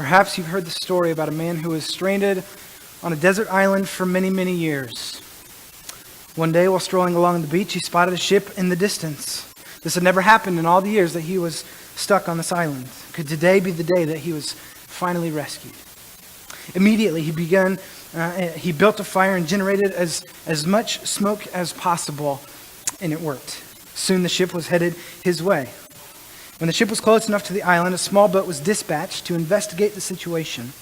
Perhaps you've heard the story about a man who was stranded on a desert island for many, many years. One day, while strolling along the beach, he spotted a ship in the distance. This had never happened in all the years that he was stuck on this island. Could today be the day that he was finally rescued? Immediately, he built a fire and generated as much smoke as possible, and it worked. Soon the ship was headed his way. When the ship was close enough to the island, a small boat was dispatched to investigate the situation.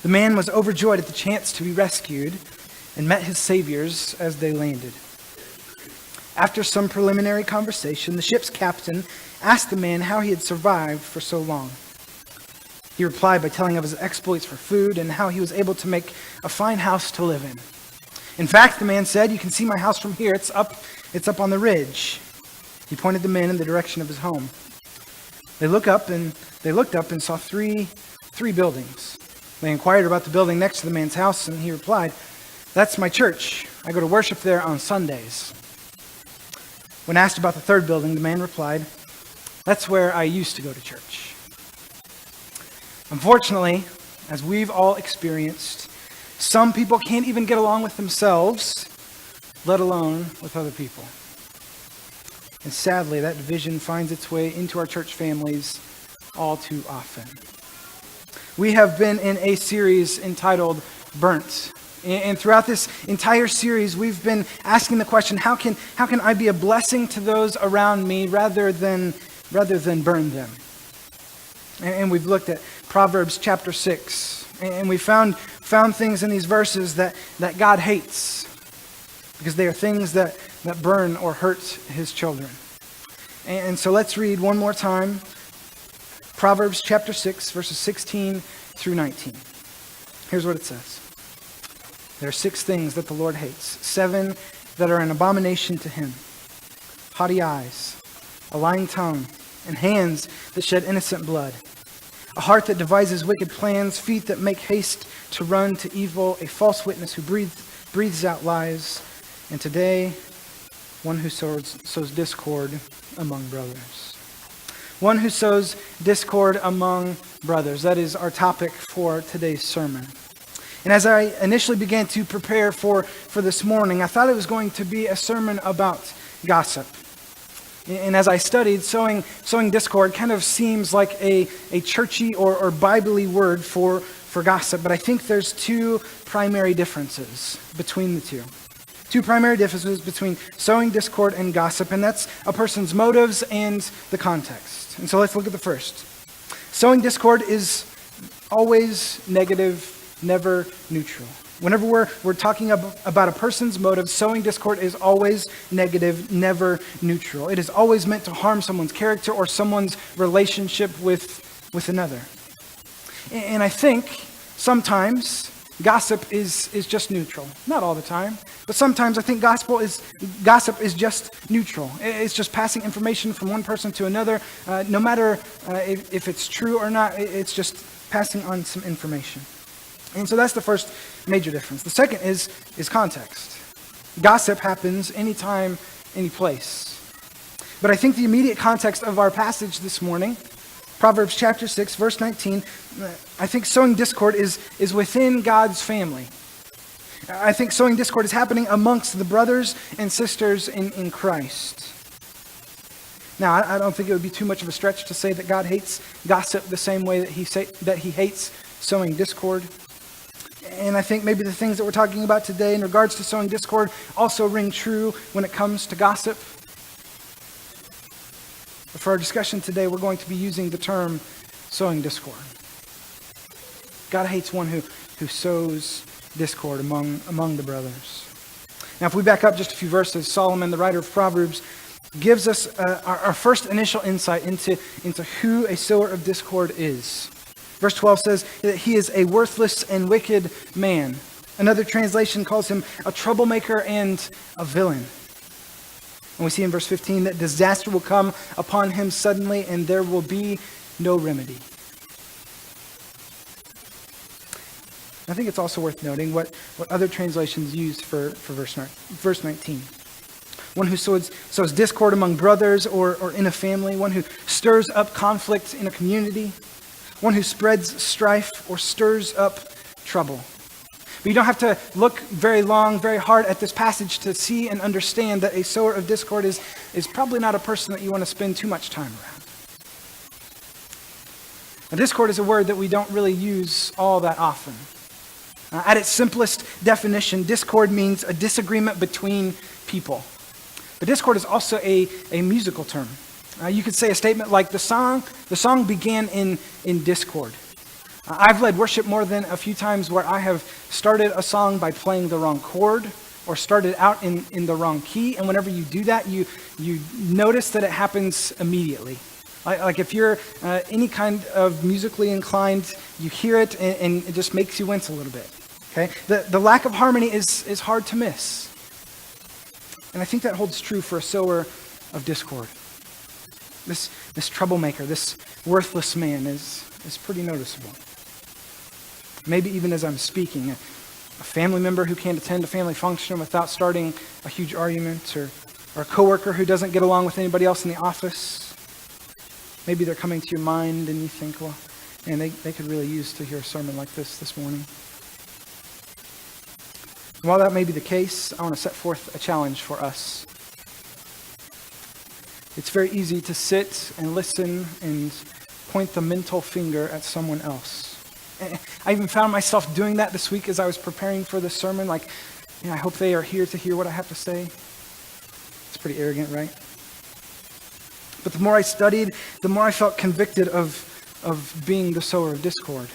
The man was overjoyed at the chance to be rescued and met his saviors as they landed. After some preliminary conversation, the ship's captain asked the man how he had survived for so long. He replied by telling of his exploits for food and how he was able to make a fine house to live in. In fact, the man said, "You can see my house from here. It's up on the ridge." He pointed the man in the direction of his home. They looked up and saw three buildings. They inquired about the building next to the man's house, and he replied, "That's my church. I go to worship there on Sundays." When asked about the third building, the man replied, "That's where I used to go to church." Unfortunately, as we've all experienced, some people can't even get along with themselves, let alone with other people. And sadly, that division finds its way into our church families all too often. We have been in a series entitled Burnt. And throughout this entire series, we've been asking the question, how can I be a blessing to those around me rather than burn them? And we've looked at Proverbs chapter 6. And we found things in these verses that God hates, because they are things that burn or hurt his children. And so let's read one more time, Proverbs chapter 6, verses 16 through 19. Here's what it says. There are 6 things that the Lord hates, 7 that are an abomination to him: haughty eyes, a lying tongue, and hands that shed innocent blood, a heart that devises wicked plans, feet that make haste to run to evil, a false witness who breathes out lies, and today, one who sows discord among brothers. One who sows discord among brothers. That is our topic for today's sermon. And as I initially began to prepare for this morning, I thought it was going to be a sermon about gossip. And as I studied, sowing discord kind of seems like a churchy or Bible-y word for gossip, but I think there's 2 primary differences between the two. 2 primary differences between sowing discord and gossip, and that's a person's motives and the context. And so let's look at the first. Sowing discord is always negative, never neutral. Whenever we're talking about a person's motives, sowing discord is always negative, never neutral. It is always meant to harm someone's character or someone's relationship with another. And I think sometimes gossip is just neutral. Not all the time, but sometimes I think gossip is just neutral. It's just passing information from one person to another. No matter if it's true or not, it's just passing on some information. And so that's the first major difference. The second is context. Gossip happens anytime, any place. But I think the immediate context of our passage this morning, Proverbs chapter 6, verse 19, I think sowing discord is within God's family. I think sowing discord is happening amongst the brothers and sisters in Christ. Now, I don't think it would be too much of a stretch to say that God hates gossip the same way that he hates sowing discord. And I think maybe the things that we're talking about today in regards to sowing discord also ring true when it comes to gossip. But for our discussion today, we're going to be using the term sowing discord. God hates one who sows discord among the brothers. Now, if we back up just a few verses, Solomon, the writer of Proverbs, gives us our first initial insight into who a sower of discord is. Verse 12 says that he is a worthless and wicked man. Another translation calls him a troublemaker and a villain. And we see in verse 15 that disaster will come upon him suddenly and there will be no remedy. I think it's also worth noting what other translations use for verse 19. One who sows discord among brothers or in a family. One who stirs up conflict in a community. one who spreads strife or stirs up trouble. But you don't have to look very long, very hard at this passage to see and understand that a sower of discord is probably not a person that you want to spend too much time around. Now, discord is a word that we don't really use all that often. At its simplest definition, discord means a disagreement between people. But discord is also a musical term. You could say a statement like the song began in discord. I've led worship more than a few times where I have started a song by playing the wrong chord or started out in the wrong key. And whenever you do that, you notice that it happens immediately. Like if you're any kind of musically inclined, you hear it and it just makes you wince a little bit. Okay, the lack of harmony is hard to miss. And I think that holds true for a sower of discord. This troublemaker, this worthless man is pretty noticeable. Maybe even as I'm speaking, a family member who can't attend a family function without starting a huge argument, or a coworker who doesn't get along with anybody else in the office. Maybe they're coming to your mind and you think, well, man, they could really use to hear a sermon like this morning. And while that may be the case, I want to set forth a challenge for us. It's very easy to sit and listen and point the mental finger at someone else. I even found myself doing that this week as I was preparing for this sermon. Like, I hope they are here to hear what I have to say. It's pretty arrogant, right? But the more I studied, the more I felt convicted of being the sower of discord.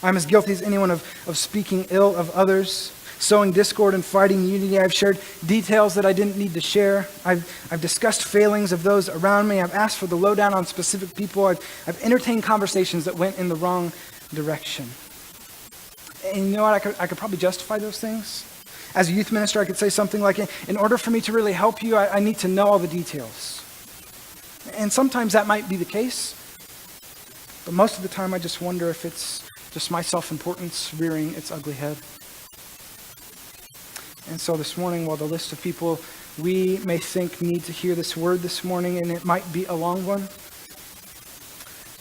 I'm as guilty as anyone of speaking ill of others, sowing discord and fighting unity. I've shared details that I didn't need to share. I've discussed failings of those around me. I've asked for the lowdown on specific people. I've entertained conversations that went in the wrong direction. And you know what? I could probably justify those things. As a youth minister, I could say something like, in order for me to really help you, I need to know all the details. And sometimes that might be the case. But most of the time, I just wonder if it's just my self-importance rearing its ugly head. And so this morning, while the list of people we may think need to hear this word this morning, and it might be a long one,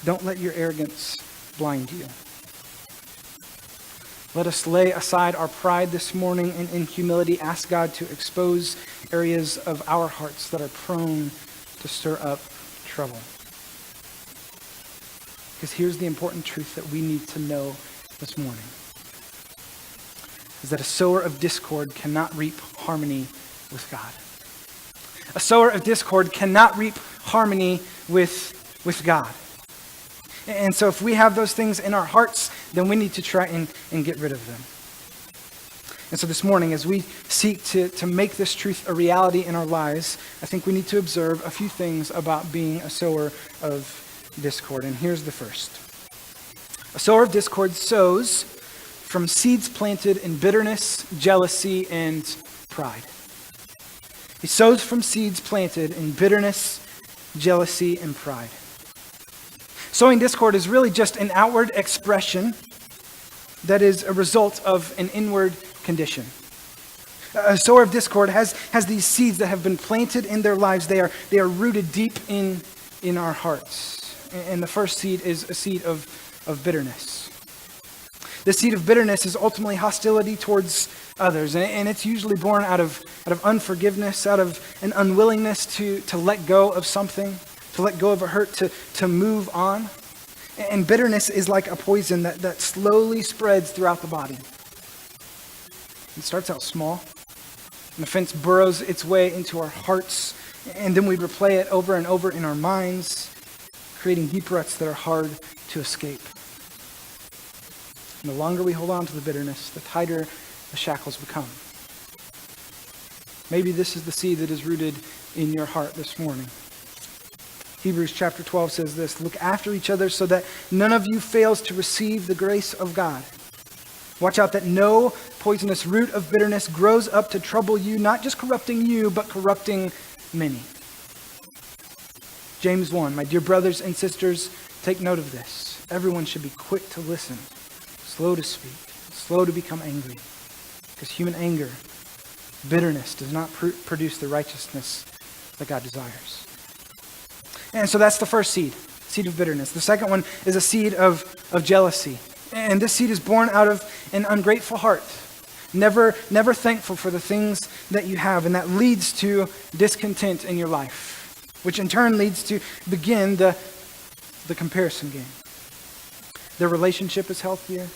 don't let your arrogance blind you. Let us lay aside our pride this morning and in humility ask God to expose areas of our hearts that are prone to stir up trouble. Because here's the important truth that we need to know this morning. Is that a sower of discord cannot reap harmony with God. A sower of discord cannot reap harmony with God. And so if we have those things in our hearts, then we need to try and get rid of them. And so this morning, as we seek to make this truth a reality in our lives, I think we need to observe a few things about being a sower of discord. And here's the first. A sower of discord sows from seeds planted in bitterness, jealousy, and pride. He sows from seeds planted in bitterness, jealousy, and pride. Sowing discord is really just an outward expression that is a result of an inward condition. A sower of discord has these seeds that have been planted in their lives. They are rooted deep in our hearts. And the first seed is a seed of bitterness. The seed of bitterness is ultimately hostility towards others, and it's usually born out of unforgiveness, out of an unwillingness to let go of something, to let go of a hurt, to move on. And bitterness is like a poison that slowly spreads throughout the body. It starts out small. An offense burrows its way into our hearts, and then we replay it over and over in our minds, creating deep ruts that are hard to escape. And the longer we hold on to the bitterness, the tighter the shackles become. Maybe this is the seed that is rooted in your heart this morning. Hebrews chapter 12 says this, "Look after each other so that none of you fails to receive the grace of God. Watch out that no poisonous root of bitterness grows up to trouble you, not just corrupting you, but corrupting many." James 1, "My dear brothers and sisters, take note of this. Everyone should be quick to listen, slow to speak, slow to become angry. Because human anger, bitterness, does not produce the righteousness that God desires." And so that's the first seed. seed of bitterness. The second one is a seed of jealousy. And this seed is born out of an ungrateful heart, never thankful for the things that you have, and that leads to discontent in your life, which in turn leads to begin the comparison game. Their relationship is healthier.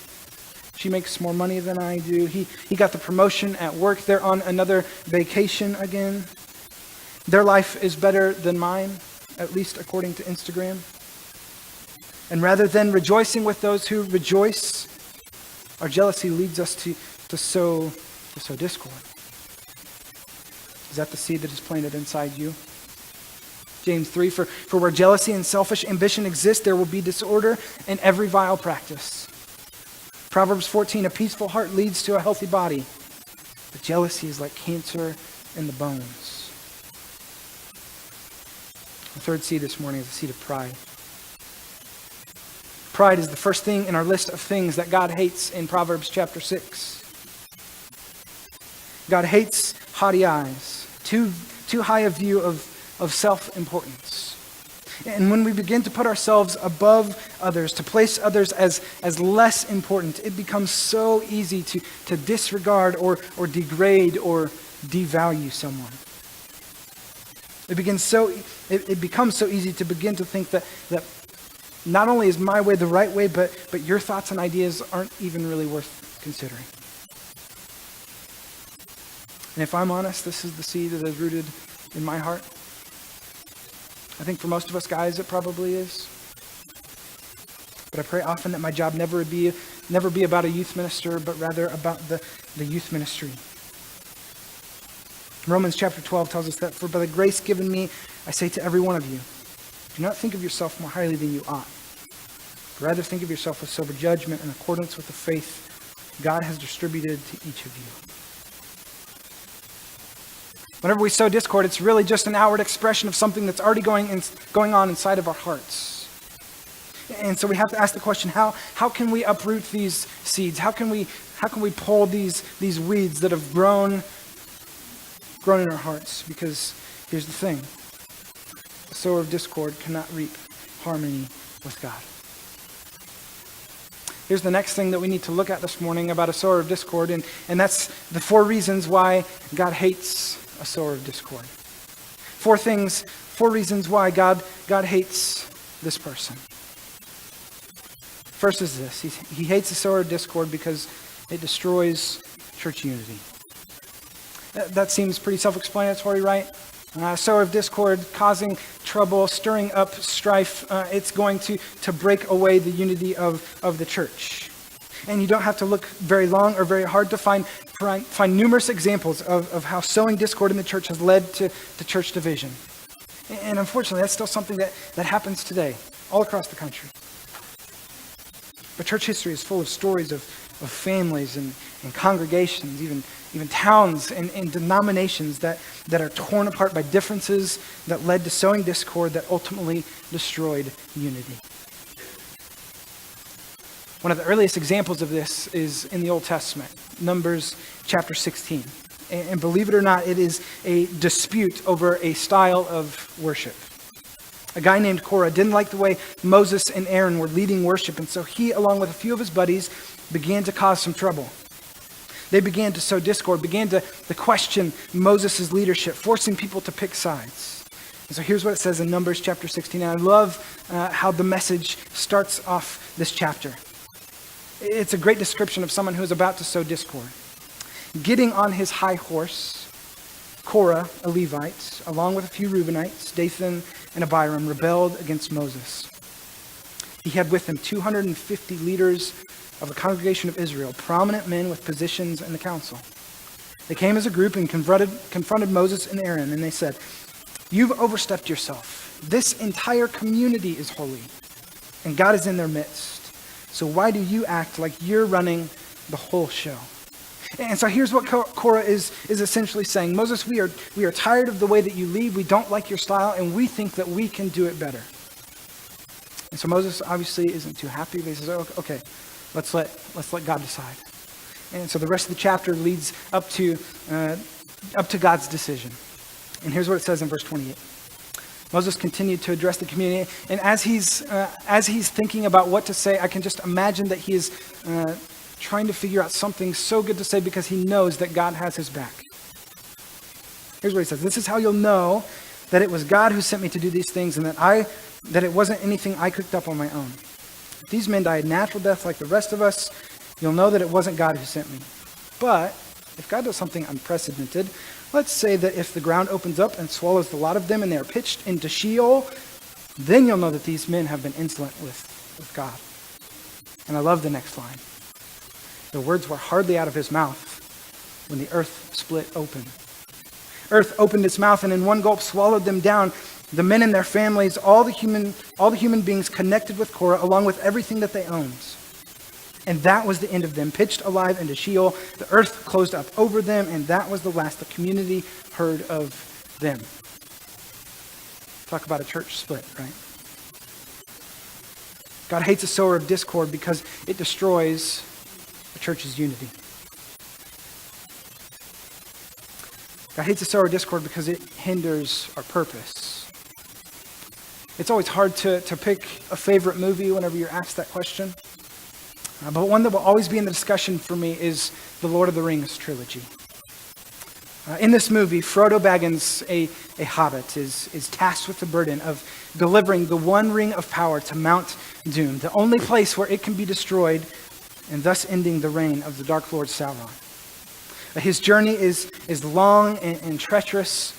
She makes more money than I do. He got the promotion at work. They're on another vacation again. Their life is better than mine, at least according to Instagram. And rather than rejoicing with those who rejoice, our jealousy leads us to sow discord. Is that the seed that is planted inside you? James 3, for where jealousy and selfish ambition exist, there will be disorder and every vile practice. Proverbs 14, a peaceful heart leads to a healthy body, but jealousy is like cancer in the bones. The third seed this morning is the seed of pride. Pride is the first thing in our list of things that God hates in Proverbs chapter 6. God hates haughty eyes, too high a view of self-importance. And when we begin to put ourselves above others, to place others as less important, it becomes so easy to disregard or degrade or devalue someone. It becomes so easy to begin to think that not only is my way the right way, but your thoughts and ideas aren't even really worth considering. And if I'm honest, this is the seed that is rooted in my heart. I think for most of us guys, it probably is. But I pray often that my job never be about a youth minister, but rather about the youth ministry. Romans chapter 12 tells us that, for by the grace given me, I say to every one of you, do not think of yourself more highly than you ought, but rather think of yourself with sober judgment in accordance with the faith God has distributed to each of you. Whenever we sow discord, it's really just an outward expression of something that's already going on inside of our hearts. And so we have to ask the question, how can we uproot these seeds? How can we pull these weeds that have grown in our hearts? Because here's the thing. A sower of discord cannot reap harmony with God. Here's the next thing that we need to look at this morning about a sower of discord, and that's the 4 reasons why God hates a sower of discord. 4 reasons why God hates this person. First is this. He hates a sower of discord because it destroys church unity. That seems pretty self-explanatory, right? A sower of discord causing trouble, stirring up strife, it's going to break away the unity of the church. And you don't have to look very long or very hard to find numerous examples of how sowing discord in the church has led to church division. And unfortunately, that's still something that happens today, all across the country. But church history is full of stories of families and congregations, even towns and denominations that are torn apart by differences that led to sowing discord that ultimately destroyed unity. One of the earliest examples of this is in the Old Testament, Numbers chapter 16. And believe it or not, it is a dispute over a style of worship. A guy named Korah didn't like the way Moses and Aaron were leading worship, and so he, along with a few of his buddies, began to cause some trouble. They began to sow discord, began to question Moses' leadership, forcing people to pick sides. And so here's what it says in Numbers chapter 16. And I love how the Message starts off this chapter. It's a great description of someone who is about to sow discord. Getting on his high horse, Korah, a Levite, along with a few Reubenites, Dathan and Abiram, rebelled against Moses. He had with him 250 leaders of the congregation of Israel, prominent men with positions in the council. They came as a group and confronted Moses and Aaron, and they said, "You've overstepped yourself. This entire community is holy, and God is in their midst. So why do you act like you're running the whole show?" And so here's what Korah is essentially saying. Moses, we are tired of the way that you lead. We don't like your style, and we think that we can do it better. And so Moses obviously isn't too happy, but he says, okay, let's let God decide. And so the rest of the chapter leads up to God's decision. And here's what it says in verse 28. Moses continued to address the community, and as he's thinking about what to say, I can just imagine that he is trying to figure out something so good to say because he knows that God has his back. Here's what he says. This is how you'll know that it was God who sent me to do these things and that it wasn't anything I cooked up on my own. If these men died natural death like the rest of us, you'll know that it wasn't God who sent me. But if God does something unprecedented, let's say that if the ground opens up and swallows the lot of them and they are pitched into Sheol, then you'll know that these men have been insolent with God. And I love the next line. The words were hardly out of his mouth when the earth split open. Earth opened its mouth and in one gulp swallowed them down, the men and their families, all the human beings connected with Korah, along with everything that they owned. And that was the end of them, pitched alive into Sheol. The earth closed up over them, and that was the last the community heard of them. Talk about a church split, right? God hates a sower of discord because it destroys the church's unity. God hates a sower of discord because it hinders our purpose. It's always hard to pick a favorite movie whenever you're asked that question. But one that will always be in the discussion for me is the Lord of the Rings trilogy. In this movie, Frodo Baggins, a hobbit, is tasked with the burden of delivering the one ring of power to Mount Doom, the only place where it can be destroyed, and thus ending the reign of the Dark Lord Sauron. His journey is long and treacherous,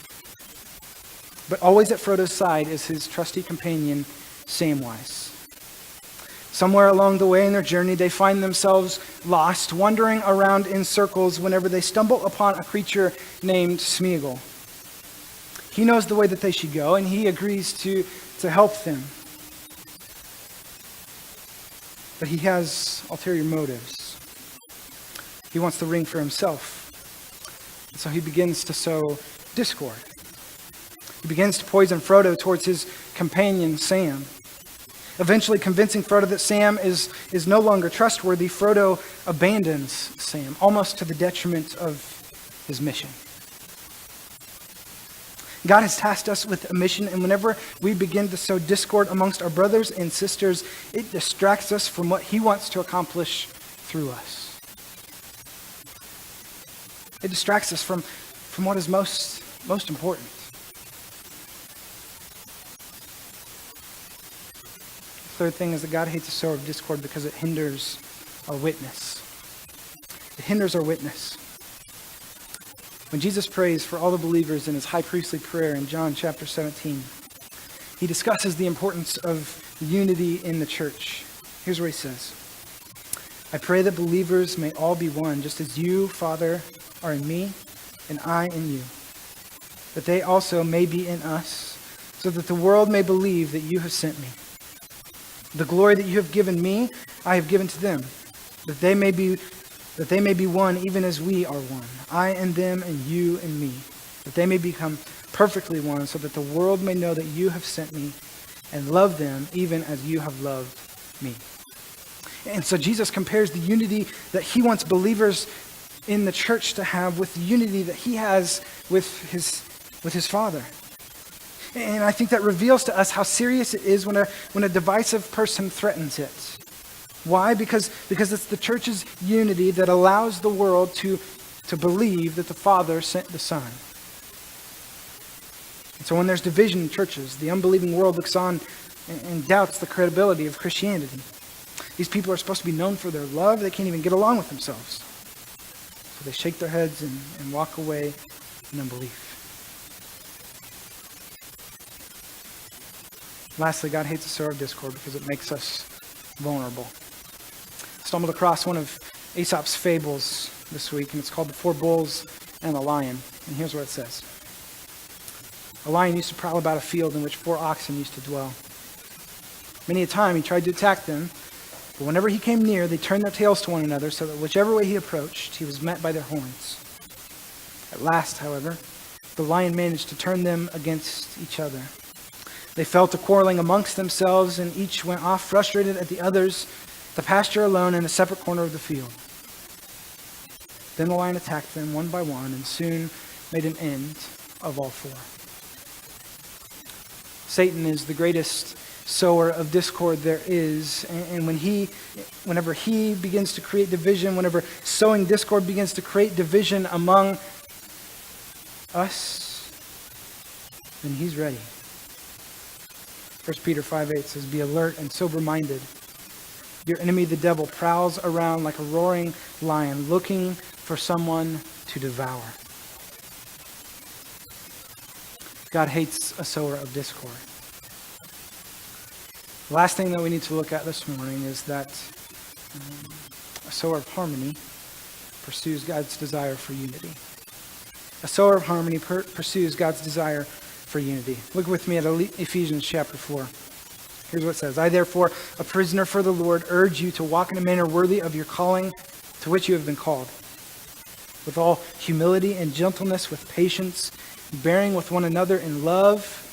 but always at Frodo's side is his trusty companion, Samwise. Somewhere along the way in their journey, they find themselves lost, wandering around in circles whenever they stumble upon a creature named Smeagol. He knows the way that they should go, and he agrees to help them. But he has ulterior motives. He wants the ring for himself. And so he begins to sow discord. He begins to poison Frodo towards his companion, Sam. Eventually convincing Frodo that Sam is no longer trustworthy, Frodo abandons Sam, almost to the detriment of his mission. God has tasked us with a mission, and whenever we begin to sow discord amongst our brothers and sisters, it distracts us from what he wants to accomplish through us. It distracts us from what is most important. Third thing is that God hates a sower of discord because it hinders our witness. It hinders our witness. When Jesus prays for all the believers in his high priestly prayer in John chapter 17, he discusses the importance of unity in the church. Here's what he says. I pray that believers may all be one, just as you, Father, are in me and I in you, that they also may be in us, so that the world may believe that you have sent me. The glory that you have given me, I have given to them, that they may be one even as we are one, I and them and you and me, that they may become perfectly one, so that the world may know that you have sent me and love them even as you have loved me. And so Jesus compares the unity that he wants believers in the church to have with the unity that he has with his Father. And I think that reveals to us how serious it is when a divisive person threatens it. Why? Because it's the church's unity that allows the world to believe that the Father sent the Son. And so when there's division in churches, the unbelieving world looks on and doubts the credibility of Christianity. These people are supposed to be known for their love. They can't even get along with themselves. So they shake their heads and walk away in unbelief. Lastly, God hates a sower of discord because it makes us vulnerable. I stumbled across one of Aesop's fables this week, and it's called The Four Bulls and the Lion. And here's what it says. A lion used to prowl about a field in which 4 oxen used to dwell. Many a time he tried to attack them, but whenever he came near, they turned their tails to one another, so that whichever way he approached, he was met by their horns. At last, however, the lion managed to turn them against each other. They fell to quarreling amongst themselves, and each went off frustrated at the others, the pasture alone in a separate corner of the field. Then the lion attacked them one by one, and soon made an end of all 4. Satan is the greatest sower of discord there is. And whenever he begins to create division, whenever sowing discord begins to create division among us, then he's ready. 1 Peter 5:8 says, "Be alert and sober-minded. Your enemy, the devil, prowls around like a roaring lion, looking for someone to devour." God hates a sower of discord. The last thing that we need to look at this morning is that a sower of harmony pursues God's desire for unity. A sower of harmony pursues God's desire for unity. Look with me at Ephesians chapter 4. Here's what it says. "I therefore, a prisoner for the Lord, urge you to walk in a manner worthy of your calling to which you have been called, with all humility and gentleness, with patience, bearing with one another in love,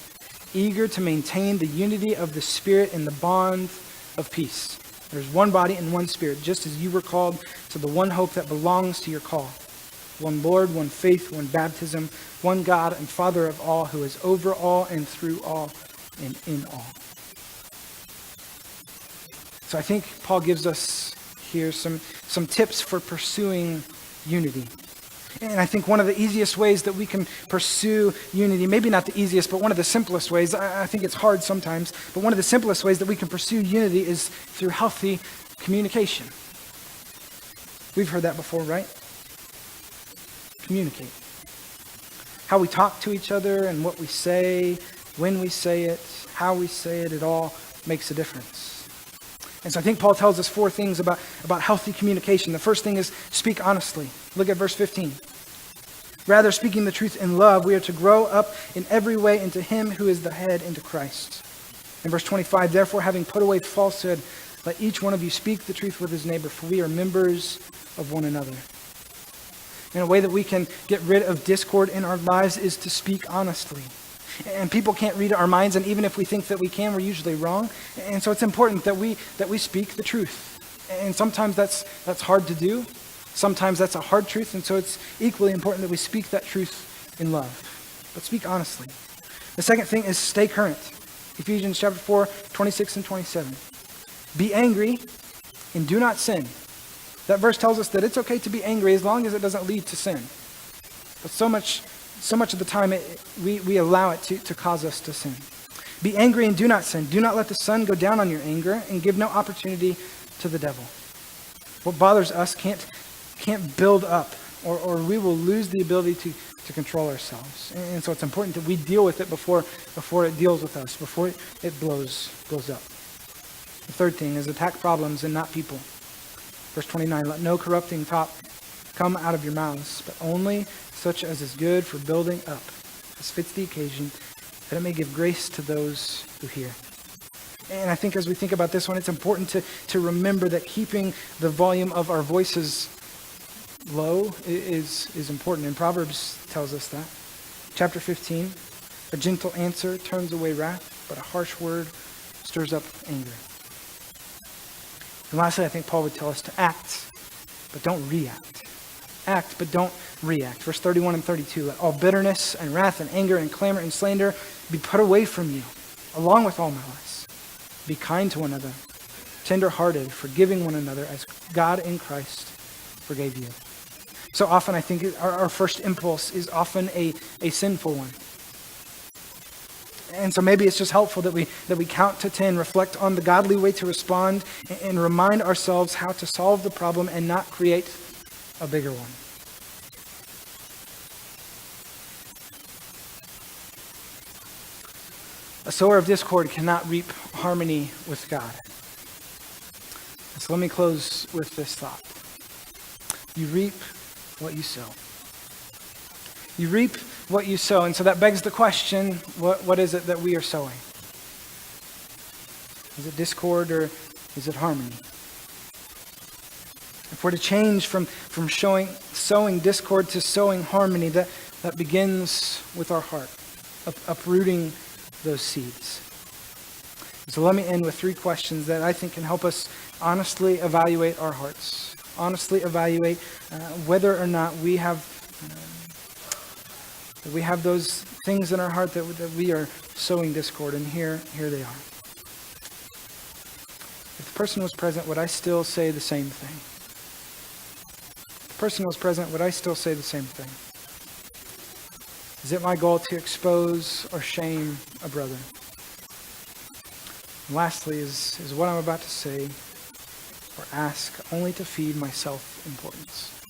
eager to maintain the unity of the Spirit in the bond of peace. There's one body and one Spirit, just as you were called to the one hope that belongs to your call. One Lord, one faith, one baptism, one God and Father of all, who is over all and through all and in all." So I think Paul gives us here some tips for pursuing unity. And I think one of the easiest ways that we can pursue unity, maybe not the easiest, but one of the simplest ways, I think it's hard sometimes, but one of the simplest ways that we can pursue unity is through healthy communication. We've heard that before, right? Communicate. How we talk to each other and what we say, when we say it, how we say it, it all makes a difference. And so I think Paul tells us 4 things about healthy communication. The first thing is speak honestly. Look at verse 15. "Rather, speaking the truth in love, we are to grow up in every way into him who is the head, into Christ." In verse 25, "Therefore, having put away falsehood, let each one of you speak the truth with his neighbor, for we are members of one another." And a way that we can get rid of discord in our lives is to speak honestly. And people can't read our minds, and even if we think that we can, we're usually wrong. And so it's important that we speak the truth. And sometimes that's hard to do. Sometimes that's a hard truth, and so it's equally important that we speak that truth in love. But speak honestly. The second thing is stay current. Ephesians chapter 4, 26 and 27. "Be angry and do not sin." That verse tells us that it's okay to be angry as long as it doesn't lead to sin. But so much of the time we allow it to cause us to sin. "Be angry and do not sin. Do not let the sun go down on your anger, and give no opportunity to the devil." What bothers us can't build up, or we will lose the ability to control ourselves. And so it's important that we deal with it before it deals with us, before it blows up. The third thing is attack problems and not people. Verse 29, "Let no corrupting talk come out of your mouths, but only such as is good for building up, as fits the occasion, that it may give grace to those who hear." And I think as we think about this one, it's important to remember that keeping the volume of our voices low is important. And Proverbs tells us that. Chapter 15, "A gentle answer turns away wrath, but a harsh word stirs up anger." And lastly, I think Paul would tell us to act, but don't react. Act, but don't react. Verse 31 and 32, "Let all bitterness and wrath and anger and clamor and slander be put away from you, along with all malice. Be kind to one another, tender-hearted, forgiving one another as God in Christ forgave you." So often I think our first impulse is often a sinful one. And so maybe it's just helpful that we count to 10, reflect on the godly way to respond, and remind ourselves how to solve the problem and not create a bigger one. A sower of discord cannot reap harmony with God. So let me close with this thought. You reap what you sow. You reap what you sow. And so that begs the question, what is it that we are sowing? Is it discord or is it harmony? If we're to change from sowing discord to sowing harmony, that begins with our heart, uprooting those seeds. So let me end with 3 questions that I think can help us honestly evaluate our hearts, honestly evaluate whether or not we have those things in our heart that we are sowing discord, and here they are. If the person was present, would I still say the same thing? If the person was present, would I still say the same thing? Is it my goal to expose or shame a brother? And lastly, is what I'm about to say or ask only to feed my self-importance?